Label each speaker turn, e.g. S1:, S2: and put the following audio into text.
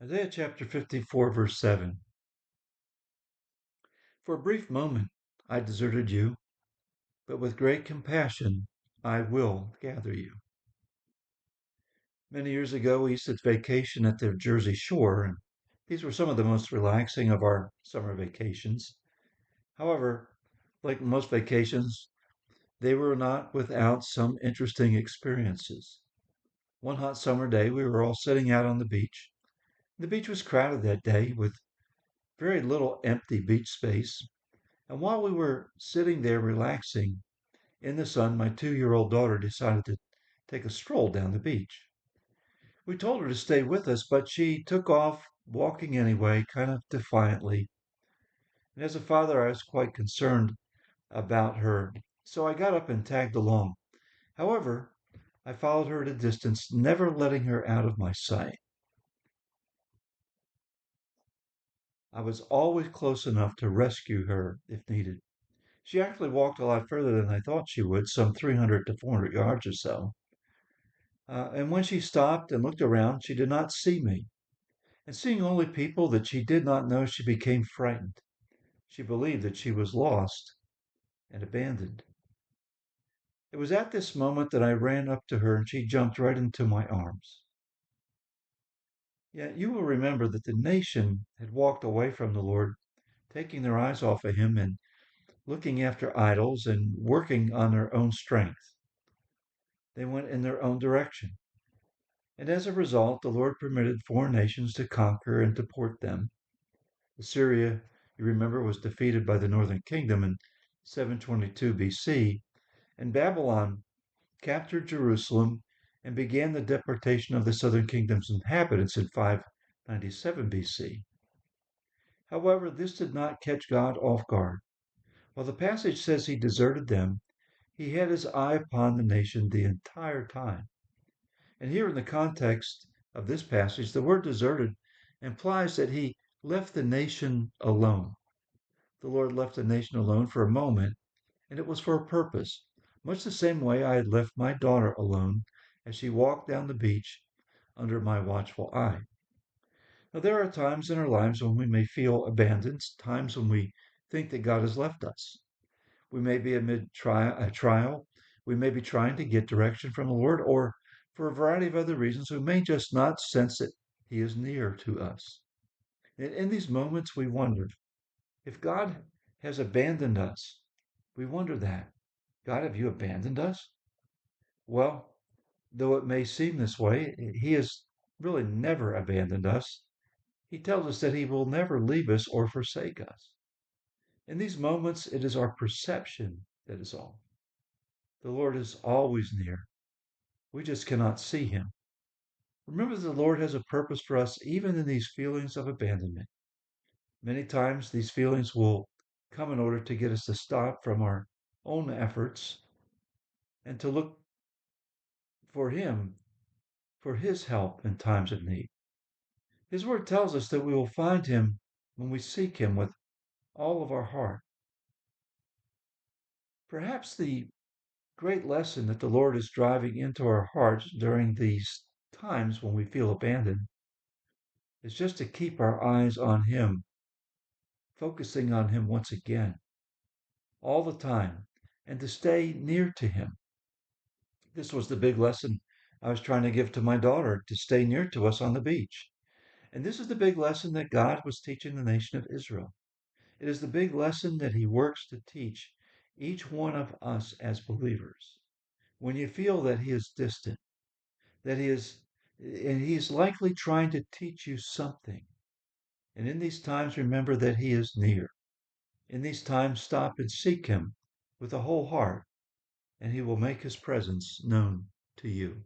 S1: Isaiah chapter 54, verse 7. For a brief moment I deserted you, but with great compassion I will gather you. Many years ago, we used to vacation at the Jersey Shore, and these were some of the most relaxing of our summer vacations. However, like most vacations, they were not without some interesting experiences. One hot summer day, we were all sitting out on the beach. The beach was crowded that day with very little empty beach space. And while we were sitting there relaxing in the sun, my 2-year-old daughter decided to take a stroll down the beach. We told her to stay with us, but she took off walking anyway, kind of defiantly. And as a father, I was quite concerned about her, so I got up and tagged along. However, I followed her at a distance, never letting her out of my sight. I was always close enough to rescue her if needed. She actually walked a lot further than I thought she would, some 300 to 400 yards or so. And when she stopped and looked around, she did not see me. And seeing only people that she did not know, she became frightened. She believed that she was lost and abandoned. It was at this moment that I ran up to her and she jumped right into my arms. Yet you will remember that the nation had walked away from the Lord, taking their eyes off of him and looking after idols and working on their own strength. They went in their own direction. And as a result, the Lord permitted foreign nations to conquer and deport them. Assyria, you remember, was defeated by the northern kingdom in 722 BC, and Babylon captured Jerusalem and began the deportation of the southern kingdom's inhabitants in 597 BC. However, this did not catch God off guard. While the passage says he deserted them, he had his eye upon the nation the entire time. And here in the context of this passage, the word deserted implies that he left the nation alone. The Lord left the nation alone for a moment, and it was for a purpose, much the same way I had left my daughter alone as she walked down the beach under my watchful eye. Now, there are times in our lives when we may feel abandoned, times when we think that God has left us. We may be amid a trial. We may be trying to get direction from the Lord, or for a variety of other reasons, we may just not sense that He is near to us. And in these moments, we wonder if God has abandoned us. We wonder that. God, have you abandoned us? Well, though it may seem this way, He has really never abandoned us. He tells us that He will never leave us or forsake us. In these moments, it is our perception that is all. The Lord is always near. We just cannot see him. Remember that the Lord has a purpose for us even in these feelings of abandonment. Many times these feelings will come in order to get us to stop from our own efforts and to look for him, for his help in times of need. His word tells us that we will find him when we seek him with all of our heart. Perhaps the great lesson that the Lord is driving into our hearts during these times when we feel abandoned is just to keep our eyes on Him, focusing on Him once again, all the time, and to stay near to Him. This was the big lesson I was trying to give to my daughter to stay near to us on the beach. And this is the big lesson that God was teaching the nation of Israel. It is the big lesson that He works to teach each one of us as believers. When you feel that He is distant, that He is likely trying to teach you something. And in these times, remember that He is near. In these times, stop and seek Him with a whole heart, and He will make His presence known to you.